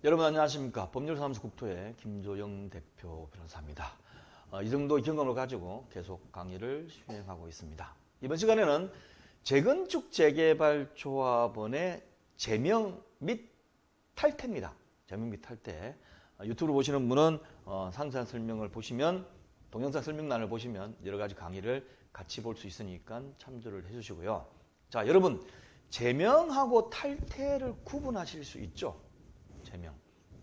여러분 안녕하십니까. 법률사무소 국토의 김조영 대표 변호사입니다. 이 정도 경험을 가지고 계속 강의를 수행하고 있습니다. 이번 시간에는 재건축 재개발 조합원의 제명 및 탈퇴입니다. 제명 및 탈퇴. 유튜브로 보시는 분은 상세한 설명을 보시면, 동영상 설명란을 보시면 여러 가지 강의를 같이 볼 수 있으니까 참조를 해주시고요. 자, 여러분, 제명하고 탈퇴를 구분하실 수 있죠?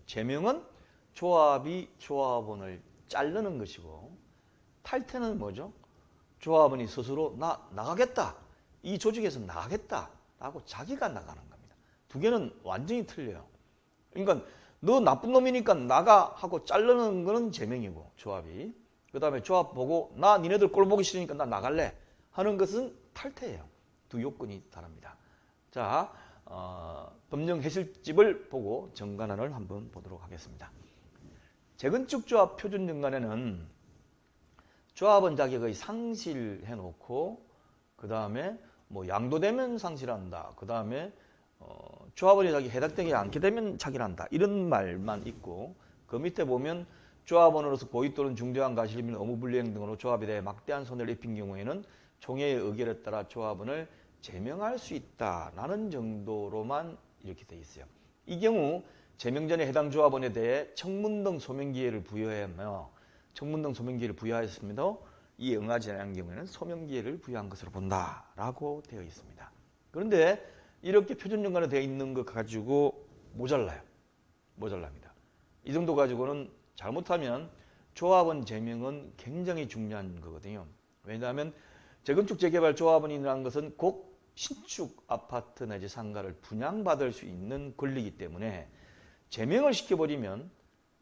제명은 조합이 조합원을 자르는 것이고, 탈퇴는 뭐죠? 조합원이 스스로 나가겠다, 이 조직에서 나가겠다 라고 자기가 나가는 겁니다. 두 개는 완전히 틀려요. 그러니까 너 나쁜 놈이니까 나가 하고 자르는 거는 제명이고, 조합이. 그 다음에 조합 보고 나 니네들 꼴 보기 싫으니까 나 나갈래 하는 것은 탈퇴예요. 두 요건이 다릅니다. 자, 법령 해실집을 보고 정관안을 한번 보도록 하겠습니다. 재건축 조합 표준 정관에는 조합원 자격의 상실해 놓고, 그 다음에 뭐 양도되면 상실한다, 그 다음에 조합원의 자격이 해당되지 않게 되면 차결한다, 이런 말만 있고, 그 밑에 보면 조합원으로서 고의 또는 중대한 과실 및 업무불이행 등으로 조합에 대해 막대한 손해를 입힌 경우에는 총회의 의결에 따라 조합원을 제명할 수 있다라는 정도로만 이렇게 돼 있어요. 이 경우 제명 전에 해당 조합원에 대해 청문 등 소명 기회를 부여하며, 청문 등 소명 기회를 부여하였습니다. 이에 응하지 않은 경우에는 소명 기회를 부여한 것으로 본다라고 되어 있습니다. 그런데 이렇게 표준 정관에 되어 있는 것 가지고 모자랍니다. 이 정도 가지고는 잘못하면 조합원 제명은 굉장히 중요한 거거든요. 왜냐하면 재건축 재개발 조합원이라는 것은 곧 신축 아파트 내지 상가를 분양받을 수 있는 권리이기 때문에 제명을 시켜버리면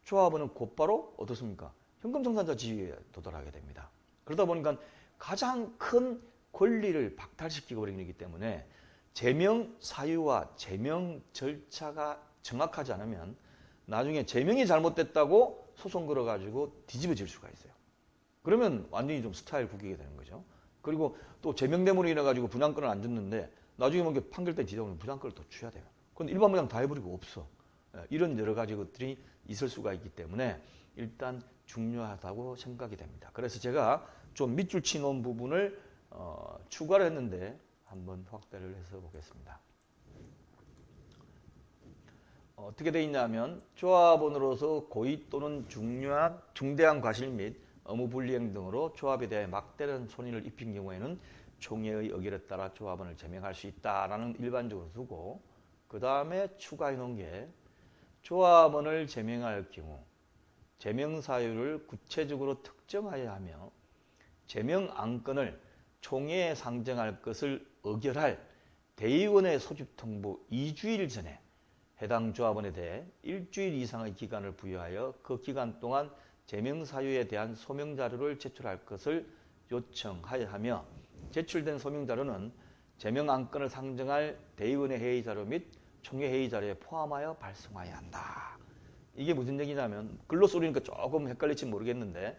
조합원은 곧바로 어떻습니까? 현금청산자 지위에 도달하게 됩니다. 그러다 보니까 가장 큰 권리를 박탈시키고 버리기 때문에 제명 사유와 제명 절차가 정확하지 않으면 나중에 제명이 잘못됐다고 소송 걸어가지고 뒤집어질 수가 있어요. 그러면 완전히 좀 스타일 구기게 되는 거죠. 그리고 또 제명대문으로 인해 가지고 분양권을 안 줬는데 나중에 뭐 판결때 뒤져보면 분양권을 더 줘야 돼요. 그런데 일반 분양 다 해버리고 없어. 이런 여러 가지 것들이 있을 수가 있기 때문에 일단 중요하다고 생각이 됩니다. 그래서 제가 좀 밑줄 치놓은 부분을 추가를 했는데 한번 확대를 해서 보겠습니다. 어떻게 되어 있냐면 조합원으로서 고의 또는 중대한 과실 및 업무불이행 등으로 조합에 대해 막대한 손해를 입힌 경우에는 총회의 의결에 따라 조합원을 제명할 수 있다라는 일반적으로 두고, 그 다음에 추가해 놓은 게 조합원을 제명할 경우 제명 사유를 구체적으로 특정하여야 하며 제명 안건을 총회에 상정할 것을 의결할 대의원의 소집 통보 2주일 전에 해당 조합원에 대해 일주일 이상의 기간을 부여하여 그 기간 동안 제명 사유에 대한 소명 자료를 제출할 것을 요청하여야 하며, 제출된 소명 자료는 제명 안건을 상정할 대의원의 회의 자료 및 총회 회의 자료에 포함하여 발송해야 한다. 이게 무슨 얘기냐면, 글로 쓰니까 조금 헷갈릴지 모르겠는데,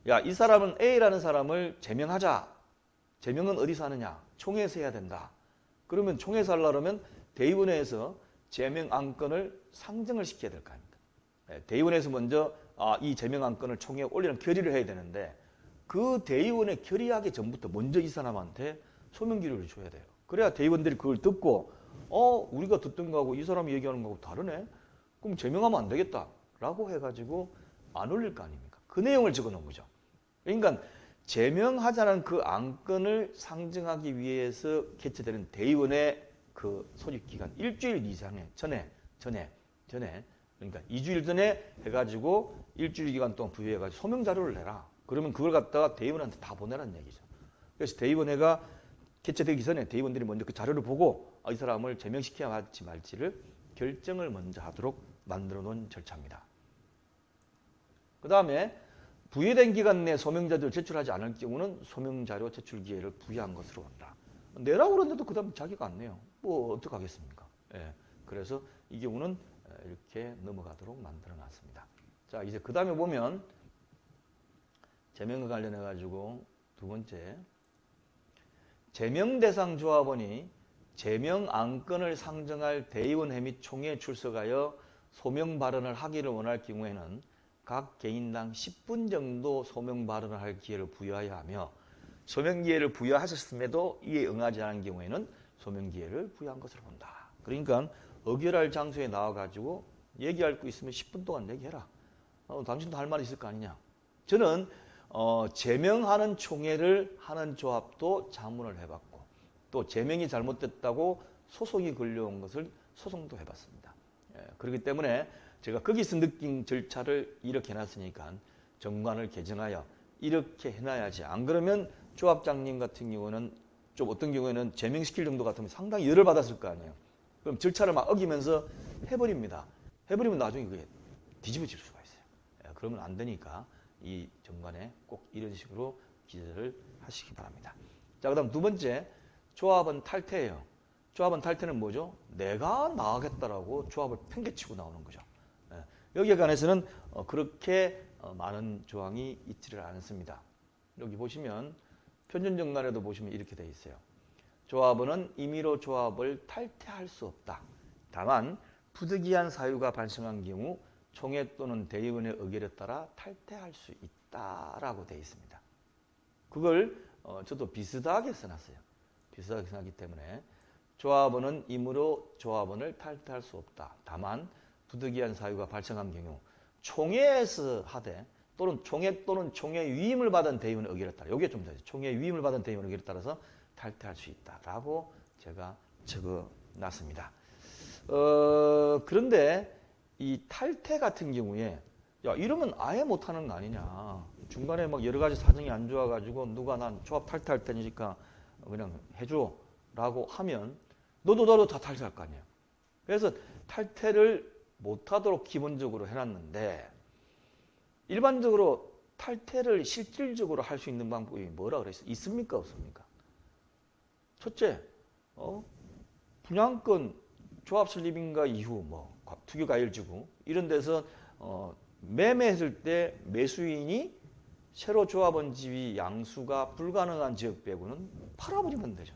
야, 이 사람은 A라는 사람을 제명하자. 제명은 어디서 하느냐? 총회에서 해야 된다. 그러면 총회에서 하려면 대의원회에서 제명 안건을 상정을 시켜야 될 거 아닙니까? 대의원에서 먼저 이 제명 안건을 총회에 올리는 결의를 해야 되는데, 그 대의원의 결의하기 전부터 먼저 이 사람한테 소명 기록을 줘야 돼요. 그래야 대의원들이 그걸 듣고 우리가 듣던 거하고 이 사람이 얘기하는 거하고 다르네? 그럼 제명하면 안 되겠다 라고 해가지고 안 올릴 거 아닙니까? 그 내용을 적어 놓은 거죠. 그러니까 제명하자는 그 안건을 상정하기 위해서 개최되는 대의원의 그 소집기간 일주일 이상의 전에 그러니까 2주일 전에 해가지고 일주일 기간 동안 부여해가지고 소명 자료를 내라. 그러면 그걸 갖다가 대의원한테 다 보내라는 얘기죠. 그래서 대의원회가 개최되기 전에 대의원들이 먼저 그 자료를 보고 이 사람을 제명시켜야 할지 말지를 결정을 먼저 하도록 만들어 놓은 절차입니다. 그 다음에 부여된 기간 내에 소명자료를 제출하지 않을 경우는 소명자료 제출 기회를 부여한 것으로 본다. 내라고 그러는데도 그 다음 자기가 안 내요. 뭐 어떡하겠습니까? 그래서 이 경우는 이렇게 넘어가도록 만들어 놨습니다. 자, 이제 그 다음에 보면 제명과 관련해 가지고 두 번째, 제명 대상 조합원이 제명 안건을 상정할 대의원회 및 총회에 출석하여 소명 발언을 하기를 원할 경우에는 각 개인당 10분 정도 소명 발언을 할 기회를 부여해야 하며 소명 기회를 부여하셨음에도 이에 응하지 않은 경우에는 소명 기회를 부여한 것으로 본다. 그러니까 의결할 장소에 나와가지고 얘기할 거 있으면 10분 동안 얘기해라. 당신도 할 말 있을 거 아니냐. 저는 제명하는 총회를 하는 조합도 자문을 해봤고 또 제명이 잘못됐다고 소송이 걸려온 것을 소송도 해봤습니다. 그렇기 때문에 제가 거기서 느낀 절차를 이렇게 해놨으니까 정관을 개정하여 이렇게 해놔야지. 안 그러면 조합장님 같은 경우는 좀 어떤 경우에는 제명시킬 정도 같으면 상당히 열을 받았을 거 아니에요. 그럼 절차를 막 어기면서 해버립니다. 해버리면 나중에 그게 뒤집어질 수가 있어요. 그러면 안 되니까 이 정관에 꼭 이런 식으로 기재를 하시기 바랍니다. 자, 그 다음 두 번째, 조합은 탈퇴예요. 조합은 탈퇴는 뭐죠? 내가 나가겠다라고 조합을 팽개치고 나오는 거죠. 여기에 관해서는 그렇게 많은 조항이 있지를 않습니다. 여기 보시면 편준정관에도 보시면 이렇게 되어 있어요. 조합원은 임의로 조합을 탈퇴할 수 없다. 다만 부득이한 사유가 발생한 경우 총회 또는 대의원의 의결에 따라 탈퇴할 수 있다라고 되어 있습니다. 그걸 저도 비슷하게 써놨어요. 비슷하게 써놨기 때문에 조합원은 임의로 조합원을 탈퇴할 수 없다. 다만 부득이한 사유가 발생한 경우 총회에서 하되 또는 총회 위임을 받은 대의원의 의결에 따라 이게 좀 되죠. 총회 위임을 받은 대의원의 의결에 따라서 탈퇴할 수 있다라고 제가 적어놨습니다. 그런데 이 탈퇴 같은 경우에 야 이러면 아예 못하는 거 아니냐. 중간에 막 여러 가지 사정이 안 좋아가지고 누가 난 조합 탈퇴할 테니까 그냥 해줘라고 하면 너도 나도 다 탈퇴할 거 아니에요. 그래서 탈퇴를 못하도록 기본적으로 해놨는데 일반적으로 탈퇴를 실질적으로 할 수 있는 방법이 뭐라 그랬어요? 있습니까? 없습니까? 첫째, 분양권 조합 설립인가 이후 뭐 투기과열지구 이런 데서 매매했을 때 매수인이 새로 조합원 지위 양수가 불가능한 지역 빼고는 팔아버리면 되죠.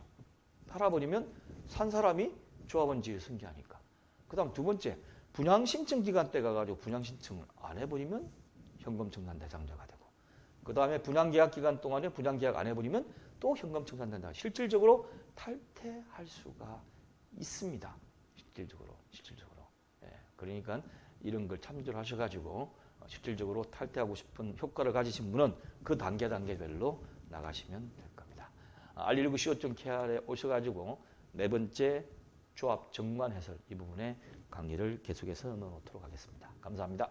팔아버리면 산 사람이 조합원 지위를 승계하니까. 그 다음 두 번째, 분양 신청 기간 때 가가지고 분양 신청을 안 해버리면 현금 청산 대상자가 되고 그 다음에 분양 계약 기간 동안에 분양 계약 안 해버리면 또 현금 청산 대상자. 실질적으로 탈퇴할 수가 있습니다. 실질적으로. 예, 그러니까 이런 걸 참조를 하셔가지고 실질적으로 탈퇴하고 싶은 효과를 가지신 분은 그 단계별로 나가시면 될 겁니다. 알리르고.co.kr에 오셔가지고 네 번째 조합 정관 해설 이 부분에 강의를 계속해서 넣어놓도록 하겠습니다. 감사합니다.